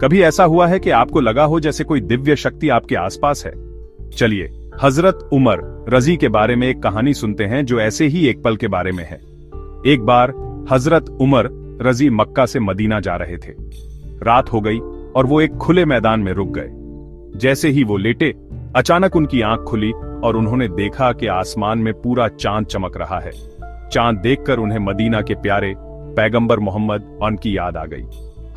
कभी ऐसा हुआ है कि आपको लगा हो जैसे कोई दिव्य शक्ति आपके आसपास है? चलिए हजरत उमर रजी के बारे में एक कहानी सुनते हैं जो ऐसे ही एक पल के बारे में है। एक बार हजरत उमर रजी मक्का से मदीना जा रहे थे। रात हो गई और वो एक खुले मैदान में रुक गए। जैसे ही वो लेटे, अचानक उनकी आंख खुली और उन्होंने देखा कि आसमान में पूरा चांद चमक रहा है। चांद देखकर उन्हें मदीना के प्यारे पैगंबर मोहम्मद की याद आ गई।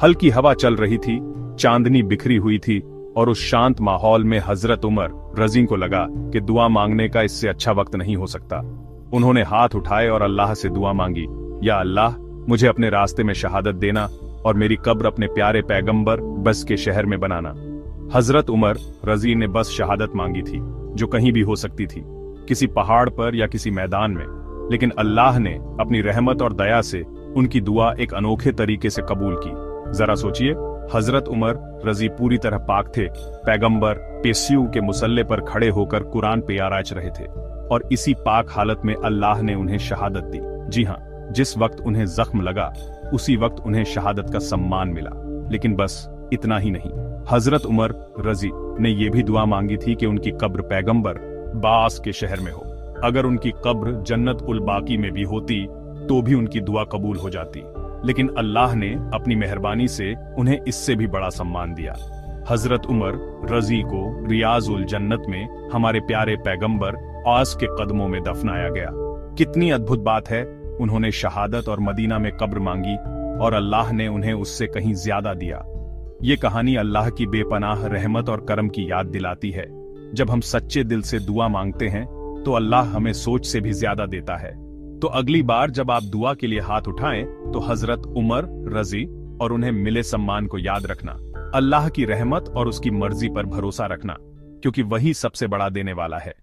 हल्की हवा चल रही थी, चांदनी बिखरी हुई थी और उस शांत माहौल में हजरत उमर रजी को लगा कि दुआ मांगने का इससे अच्छा वक्त नहीं हो सकता। उन्होंने हाथ उठाए और अल्लाह से दुआ मांगी, या अल्लाह, मुझे अपने रास्ते में शहादत देना और मेरी कब्र अपने प्यारे पैगंबर बस के शहर में बनाना। हजरत उमर रजी ने बस शहादत मांगी थी, जो कहीं भी हो सकती थी, किसी पहाड़ पर या किसी मैदान में, लेकिन अल्लाह ने अपनी रहमत और दया से उनकी दुआ एक अनोखे तरीके से कबूल की। जरा सोचिए, हजरत उमर रजी पूरी तरह पाक थे, पैगंबर पेस्यू के मुसल्ले पर खड़े होकर कुरान पे आराच रहे थे, और इसी पाक हालत में अल्लाह ने उन्हें शहादत दी। जी हाँ, जिस वक्त उन्हें जख्म लगा उसी वक्त उन्हें शहादत का सम्मान मिला। लेकिन बस इतना ही नहीं, हजरत उमर रजी ने यह भी दुआ मांगी थी कि उनकी कब्र पैगंबर बास के शहर में हो। अगर उनकी कब्र जन्नत उल बाकी में भी होती तो भी उनकी दुआ कबूल हो जाती, लेकिन अल्लाह ने अपनी मेहरबानी से उन्हें इससे भी बड़ा सम्मान दिया। हजरत उमर रजी को रियाज उल जन्नत में हमारे प्यारे पैगंबर आस के कदमों में दफनाया गया। कितनी अद्भुत बात है, उन्होंने शहादत और मदीना में कब्र मांगी और अल्लाह ने उन्हें उससे कहीं ज्यादा दिया। ये कहानी अल्लाह की बेपनाह रहमत और करम की याद दिलाती है। जब हम सच्चे दिल से दुआ मांगते हैं तो अल्लाह हमें सोच से भी ज्यादा देता है। तो अगली बार जब आप दुआ के लिए हाथ उठाएं तो हजरत उमर रजी और उन्हें मिले सम्मान को याद रखना, अल्लाह की रहमत और उसकी मर्जी पर भरोसा रखना, क्योंकि वही सबसे बड़ा देने वाला है।